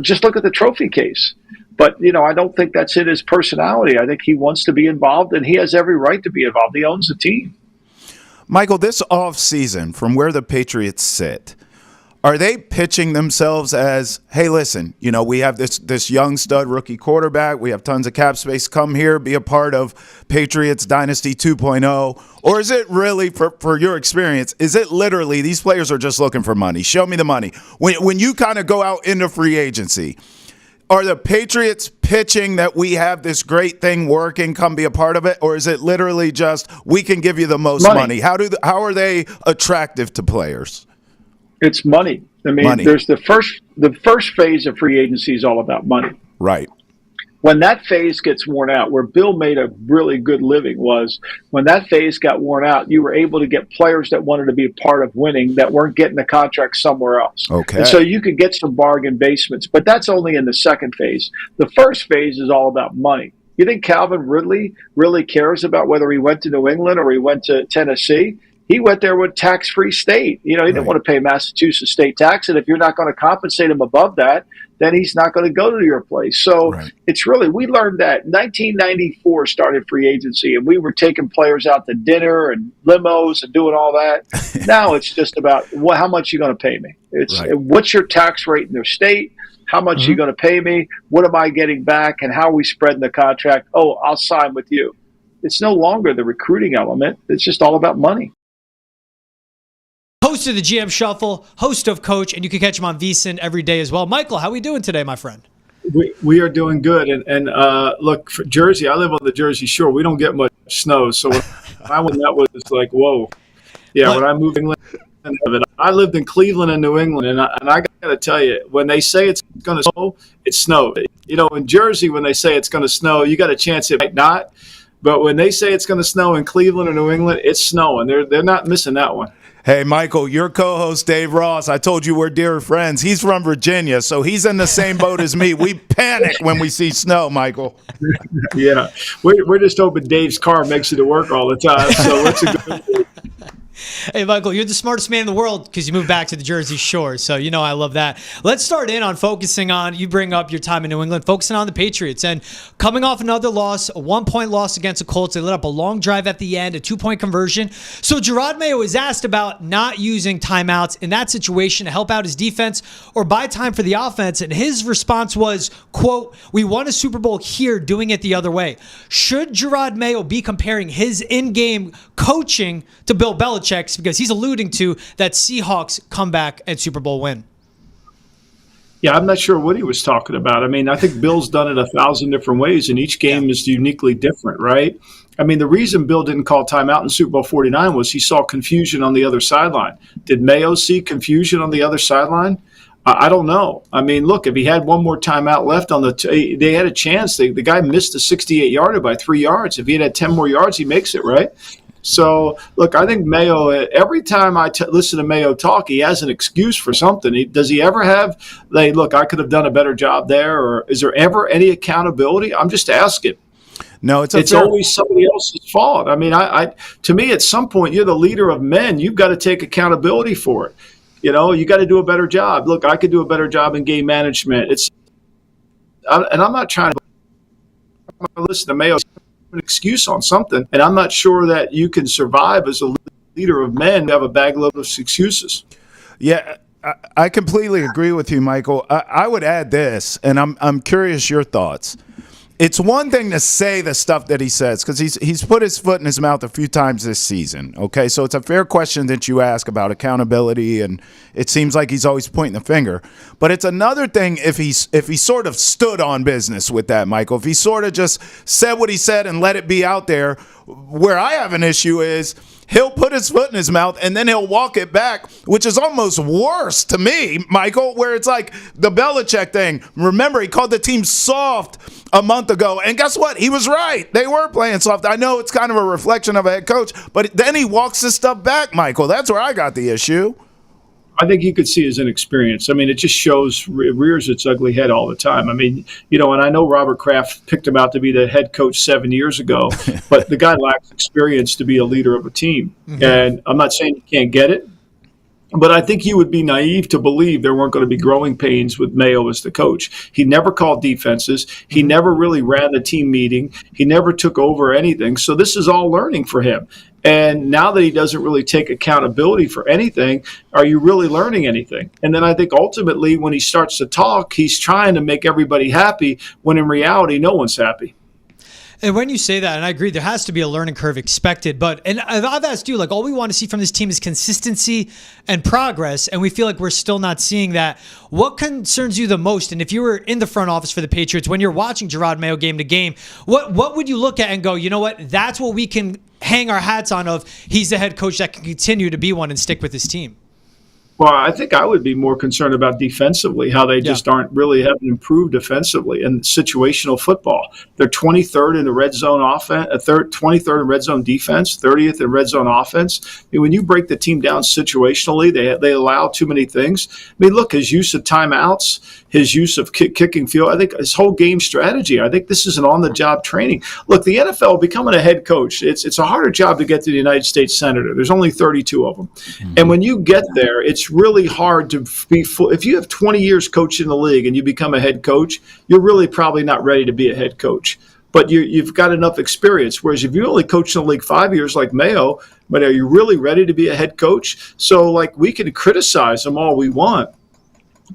Just look at the trophy case. But, I don't think that's in his personality. I think he wants to be involved, and he has every right to be involved. He owns the team. Michael, this offseason, from where the Patriots sit, are they pitching themselves as, hey, listen, we have this young stud rookie quarterback. We have tons of cap space. Come here, be a part of Patriots Dynasty 2.0. Or is it really, for your experience, is it literally these players are just looking for money? Show me the money. When you kind of go out into free agency, are the Patriots pitching that we have this great thing working, come be a part of it? Or is it literally just, we can give you the most money? How are they attractive to players? It's money. I mean, money. There's the first phase of free agency is all about money. Right. When that phase gets worn out, where Bill made a really good living was when that phase got worn out, you were able to get players that wanted to be a part of winning that weren't getting the contract somewhere else. Okay. And so you could get some bargain basements, but that's only in the second phase. The first phase is all about money. You think Calvin Ridley really cares about whether he went to New England or he went to Tennessee? He went there with tax-free state. He didn't want to pay Massachusetts state tax, and if you're not going to compensate him above that, then he's not going to go to your place. So It's really, we learned that 1994 started free agency, and we were taking players out to dinner and limos and doing all that. Now it's just about how much you're going to pay me. It's what's your tax rate in their state? How much are you going to pay me? What am I getting back? And how are we spreading the contract? Oh, I'll sign with you. It's no longer the recruiting element. It's just all about money. Host of the GM Shuffle, host of Coach, and you can catch him on VSiN every day as well. Michael, how are we doing today, my friend? We are doing good. And look, for Jersey, I live on the Jersey Shore. We don't get much snow. So when I went, that was like, whoa. Yeah, when I moved to England, I lived in Cleveland and New England. And I got to tell you, when they say it's going to snow, it snowed. In Jersey, when they say it's going to snow, you got a chance it might not. But when they say it's going to snow in Cleveland or New England, it's snowing. They're not missing that one. Hey, Michael, your co-host, Dave Ross, I told you we're dear friends. He's from Virginia, so he's in the same boat as me. We panic when we see snow, Michael. Yeah. We're just hoping Dave's car makes it to work all the time, so it's a good thing. Hey, Michael, you're the smartest man in the world because you moved back to the Jersey Shore. So, I love that. Let's start in on focusing on, you bring up your time in New England, focusing on the Patriots. And coming off another loss, a 1-point loss against the Colts, they lit up a long drive at the end, a 2-point conversion. So Jerod Mayo was asked about not using timeouts in that situation to help out his defense or buy time for the offense. And his response was, quote, "We won a Super Bowl here doing it the other way." Should Jerod Mayo be comparing his in-game coaching to Bill Belichick's, because he's alluding to that Seahawks comeback and Super Bowl win? Yeah, I'm not sure what he was talking about. I mean, I think Bill's done it 1,000 different ways, and each game is uniquely different, right? I mean, the reason Bill didn't call timeout in Super Bowl 49 was he saw confusion on the other sideline. Did Mayo see confusion on the other sideline? I don't know. I mean, look, if he had one more timeout left on they had a chance. The guy missed a 68-yarder by 3 yards. If he had 10 more yards, he makes it, right? So, look, I think Mayo, every time I listen to Mayo talk, he has an excuse for something. Does he ever have, look, I could have done a better job there, or is there ever any accountability? I'm just asking. No, it's always somebody else's fault. I mean, to me, at some point, you're the leader of men. You've got to take accountability for it. You got to do a better job. Look, I could do a better job in game management. And I'm not trying to listen to Mayo an excuse on something, and I'm not sure that you can survive as a leader of men who have a bag load of excuses. Yeah, I completely agree with you, Michael. I would add this, and I'm curious your thoughts. It's one thing to say the stuff that he says, because he's put his foot in his mouth a few times this season, okay? So it's a fair question that you ask about accountability, and it seems like he's always pointing the finger. But it's another thing if he sort of stood on business with that, Michael. If he sort of just said what he said and let it be out there. Where I have an issue is he'll put his foot in his mouth and then he'll walk it back, which is almost worse to me, Michael, where it's like the Belichick thing. Remember, he called the team soft a month ago, and guess what? He was right. They were playing soft. I know it's kind of a reflection of a head coach, but then he walks this stuff back, Michael. That's where I got the issue. I think you could see his inexperience. I mean, it just rears its ugly head all the time. I mean, and I know Robert Kraft picked him out to be the head coach 7 years ago, but the guy lacks experience to be a leader of a team. Mm-hmm. And I'm not saying he can't get it, But I think you would be naive to believe there weren't going to be growing pains with Mayo as the coach. He never called defenses. He never really ran the team meeting. He never took over anything. So this is all learning for him. And now that he doesn't really take accountability for anything, are you really learning anything? And then I think ultimately when he starts to talk, he's trying to make everybody happy when in reality, no one's happy. And when you say that, and I agree, there has to be a learning curve expected. And I've asked you, like, all we want to see from this team is consistency and progress, and we feel like we're still not seeing that. What concerns you the most? And if you were in the front office for the Patriots, when you're watching Jerod Mayo game to game, what would you look at and go, you know what, that's what we can hang our hats on of he's the head coach that can continue to be one and stick with his team? Well, I think I would be more concerned about defensively, how they just haven't improved defensively in situational football. They're 23rd in the red zone offense, 23rd in red zone defense, 30th in red zone offense. I mean, when you break the team down situationally, they allow too many things. I mean, look, his use of timeouts, his use of kicking field, I think his whole game strategy, I think this is an on-the-job training. Look, the NFL, becoming a head coach, it's a harder job to get to the United States Senator. There's only 32 of them. Mm-hmm. And when you get there, it's really hard to be full. If you have 20 years coaching the league and you become a head coach, you're really probably not ready to be a head coach. But you've got enough experience. Whereas if you only coach in the league 5 years like Mayo, but are you really ready to be a head coach? So, like, we can criticize them all we want.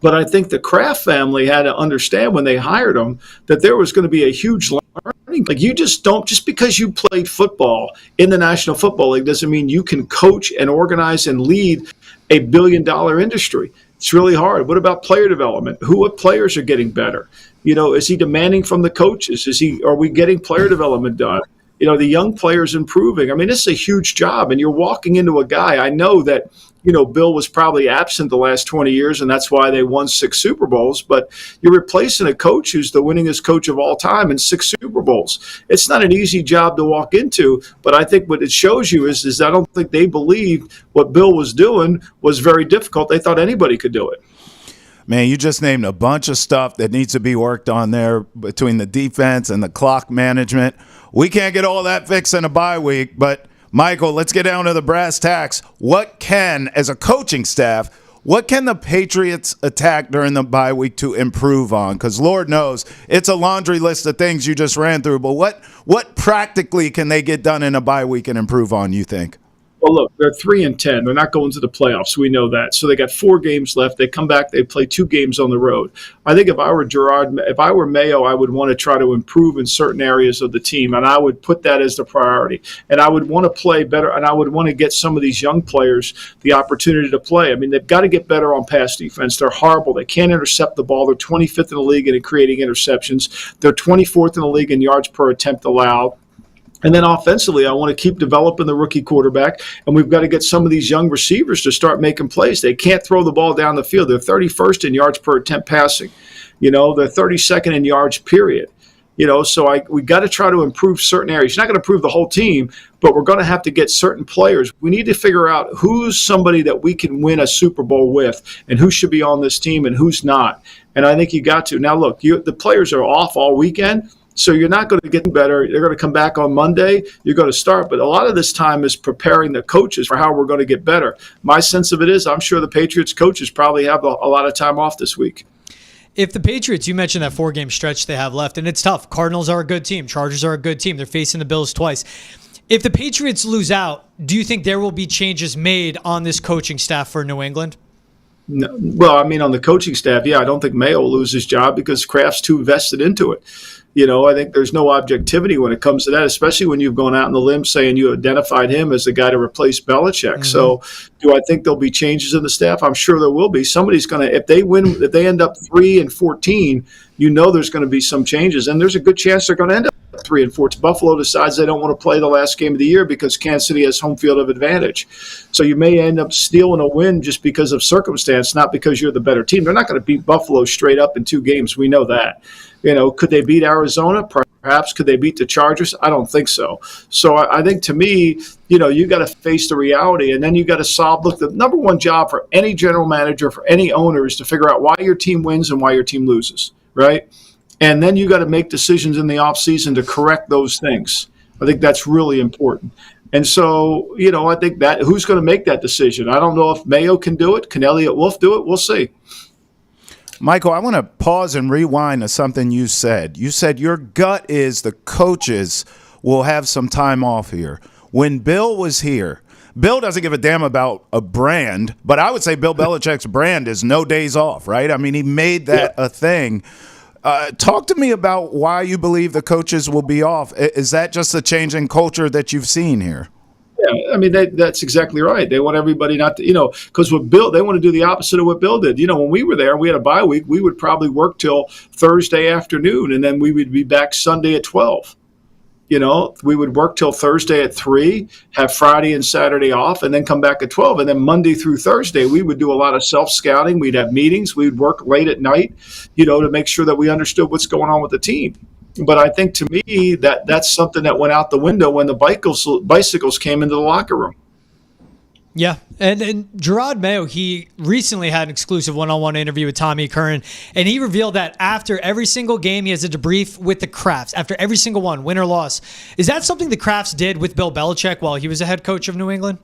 But I think the Kraft family had to understand when they hired him that there was going to be a huge learning. Like, you just because you played football in the National Football League doesn't mean you can coach and organize and lead a billion-dollar industry. It's really hard. What about player development? What players are getting better? You know, is he demanding from the coaches? Are we getting player development done? You know, the young players improving. I mean, this is a huge job, and you're walking into a guy. I know that, you know, Bill was probably absent the last 20 years, and that's why they won 6 Super Bowls. But you're replacing a coach who's the winningest coach of all time in 6 Super Bowls. It's not an easy job to walk into, but I think what it shows you is I don't think they believed what Bill was doing was very difficult. They thought anybody could do it. Man, you just named a bunch of stuff that needs to be worked on there between the defense and the clock management. We can't get all that fixed in a bye week, but Michael, let's get down to the brass tacks. As a coaching staff, what can the Patriots attack during the bye week to improve on? Because Lord knows it's a laundry list of things you just ran through, but what practically can they get done in a bye week and improve on, you think? Well, look, they're 3-10. They're not going to the playoffs. We know that. So they got 4 games left. They come back. They play 2 games on the road. I think if I were Mayo, I would want to try to improve in certain areas of the team, and I would put that as the priority. And I would want to play better, and I would want to get some of these young players the opportunity to play. I mean, they've got to get better on pass defense. They're horrible. They can't intercept the ball. They're 25th in the league in creating interceptions. They're 24th in the league in yards per attempt allowed. And then offensively, I want to keep developing the rookie quarterback, and we've got to get some of these young receivers to start making plays. They can't throw the ball down the field. They're 31st in yards per attempt passing. You know, they're 32nd in yards, period. You know, so we got to try to improve certain areas. You're not going to improve the whole team, but we're going to have to get certain players. We need to figure out who's somebody that we can win a Super Bowl with and who should be on this team and who's not. And I think you got to. Now, look, the players are off all weekend. So you're not going to get better. They're going to come back on Monday. You're going to start. But a lot of this time is preparing the coaches for how we're going to get better. My sense of it is I'm sure the Patriots coaches probably have a lot of time off this week. If the Patriots, you mentioned that 4-game stretch they have left, and it's tough. Cardinals are a good team. Chargers are a good team. They're facing the Bills twice. If the Patriots lose out, do you think there will be changes made on this coaching staff for New England? No, well, I mean, on the coaching staff, yeah, I don't think Mayo will lose his job because Kraft's too vested into it. You know, I think there's no objectivity when it comes to that, especially when you've gone out on the limb saying you identified him as the guy to replace Belichick. Mm-hmm. So do I think there'll be changes in the staff? I'm sure there will be. Somebody's going to, if they end up 3-14, you know there's going to be some changes. And there's a good chance they're going to end up 3-4. Buffalo decides they don't want to play the last game of the year because Kansas City has home field of advantage. So you may end up stealing a win just because of circumstance, not because you're the better team. They're not going to beat Buffalo straight up in 2 games. We know that. You know, could they beat Arizona? Perhaps. Could they beat the Chargers? I don't think so. So I think, to me, you know, you got to face the reality, and then you got to solve. Look, the number one job for any general manager, for any owner, is to figure out why your team wins and why your team loses, right? And then you got to make decisions in the offseason to correct those things. I think that's really important. And so, I think that who's going to make that decision? I don't know if Mayo can do it. Can Elliott Wolf do it? We'll see. Michael, I want to pause and rewind to something you said. You said your gut is the coaches will have some time off here. When Bill was here, Bill doesn't give a damn about a brand, but I would say Bill Belichick's brand is no days off, right? I mean, he made that a thing. Talk to me about why you believe the coaches will be off. Is that just a change in culture that you've seen here? Yeah, I mean, that's exactly right. They want everybody not to, because with Bill, they want to do the opposite of what Bill did. When we were there, we had a bye week, we would probably work till Thursday afternoon, and then we would be back Sunday at 12. We would work till Thursday at 3, have Friday and Saturday off, and then come back at 12. And then Monday through Thursday, we would do a lot of self-scouting. We'd have meetings. We'd work late at night, to make sure that we understood what's going on with the team. But I think to me that's something that went out the window when the bicycles came into the locker room. Yeah, and Gerard Mayo, he recently had an exclusive one-on-one interview with Tommy Curran, and he revealed that after every single game, he has a debrief with the Crafts, after every single one, win or loss. Is that something the Crafts did with Bill Belichick while he was a head coach of New England?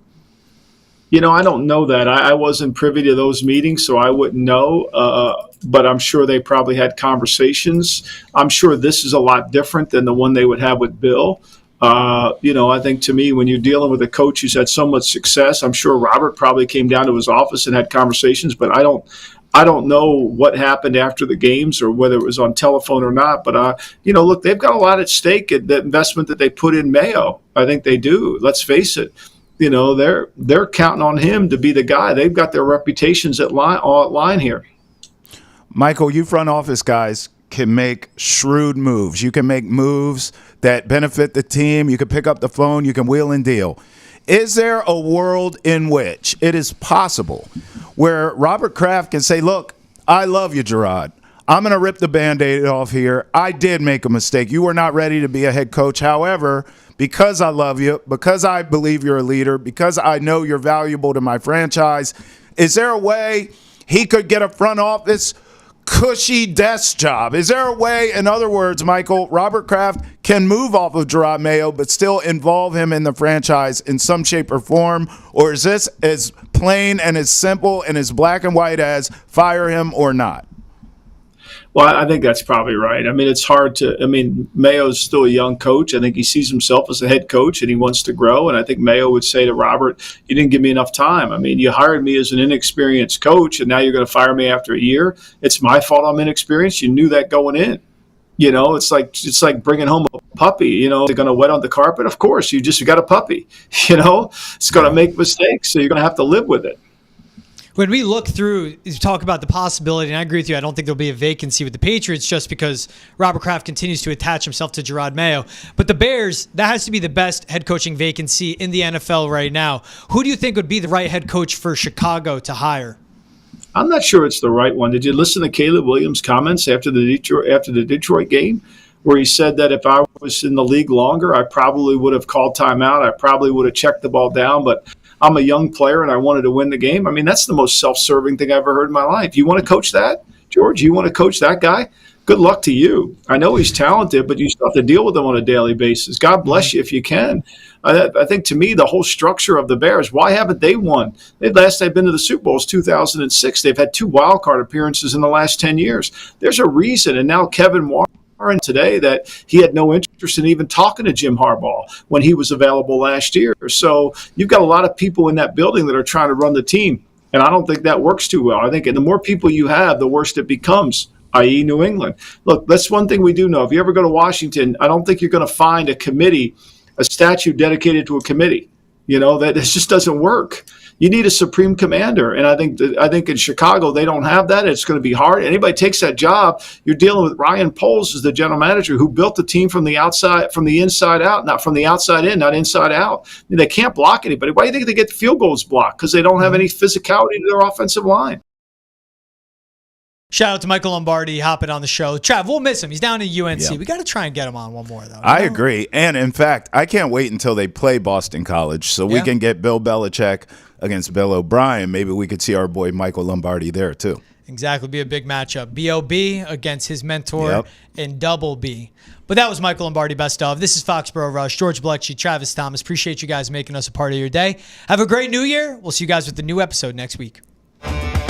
I don't know that. I wasn't privy to those meetings, so I wouldn't know. But I'm sure they probably had conversations. I'm sure this is a lot different than the one they would have with Bill. I think to me, when you're dealing with a coach who's had so much success, I'm sure Robert probably came down to his office and had conversations, but I don't know what happened after the games or whether it was on telephone or not. But, look, they've got a lot at stake at the investment that they put in Mayo. I think they do. Let's face it. They're counting on him to be the guy. They've got their reputations at line here. Michael, you front office guys can make shrewd moves. You can make moves that benefit the team. You can pick up the phone. You can wheel and deal. Is there a world in which it is possible where Robert Kraft can say, look, I love you, Gerard. I'm going to rip the Band-Aid off here. I did make a mistake. You were not ready to be a head coach. However, because I love you, because I believe you're a leader, because I know you're valuable to my franchise, is there a way he could get a front office cushy desk job? Is there a way, in other words, Michael, Robert Kraft can move off of Gerard Mayo but still involve him in the franchise in some shape or form? Or is this as plain and as simple and as black and white as fire him or not? Well, I think that's probably right. I mean, it's hard to – Mayo's still a young coach. I think he sees himself as a head coach and he wants to grow. And I think Mayo would say to Robert, you didn't give me enough time. I mean, you hired me as an inexperienced coach and now you're going to fire me after a year. It's my fault I'm inexperienced. You knew that going in. It's like bringing home a puppy. They're going to wet on the carpet. Of course, you got a puppy. It's going to make mistakes, so you're going to have to live with it. When we look through, you talk about the possibility, and I agree with you, I don't think there'll be a vacancy with the Patriots just because Robert Kraft continues to attach himself to Gerard Mayo. But the Bears, that has to be the best head coaching vacancy in the NFL right now. Who do you think would be the right head coach for Chicago to hire? I'm not sure it's the right one. Did you listen to Caleb Williams' comments after the Detroit game, where he said that if I was in the league longer, I probably would have called timeout. I probably would have checked the ball down, but I'm a young player and I wanted to win the game. I mean, that's the most self-serving thing I've ever heard in my life. You want to coach that, George? You want to coach that guy? Good luck to you. I know he's talented, but you still have to deal with him on a daily basis. God bless you if you can. I think to me, the whole structure of the Bears, why haven't they won? Last they've been to the Super Bowl is 2006. They've had 2 wild card appearances in the last 10 years. There's a reason. And now Kevin Warren today that he had no interest in even talking to Jim Harbaugh when he was available last year. So you've got a lot of people in that building that are trying to run the team. And I don't think that works too well. I think the more people you have, the worse it becomes, i.e. New England. Look, that's one thing we do know. If you ever go to Washington, I don't think you're going to find a statue dedicated to a committee. That this just doesn't work. You need a supreme commander, and I think in Chicago they don't have that. It's going to be hard. Anybody takes that job, you're dealing with Ryan Poles as the general manager who built the team from the inside out, not from the outside in, not inside out. They can't block anybody. Why do you think they get the field goals blocked? Because they don't have any physicality to their offensive line. Shout out to Michael Lombardi hopping on the show. Trav, we'll miss him. He's down at UNC. Yep. We got to try and get him on one more, though. I agree. And, in fact, I can't wait until they play Boston College so we can get Bill Belichick against Bill O'Brien. Maybe we could see our boy Michael Lombardi there, too. Exactly. Be a big matchup. B.O.B. against his mentor in Double B. But that was Michael Lombardi, best of. This is Foxborough Rush. George Blechy, Travis Thomas. Appreciate you guys making us a part of your day. Have a great new year. We'll see you guys with the new episode next week.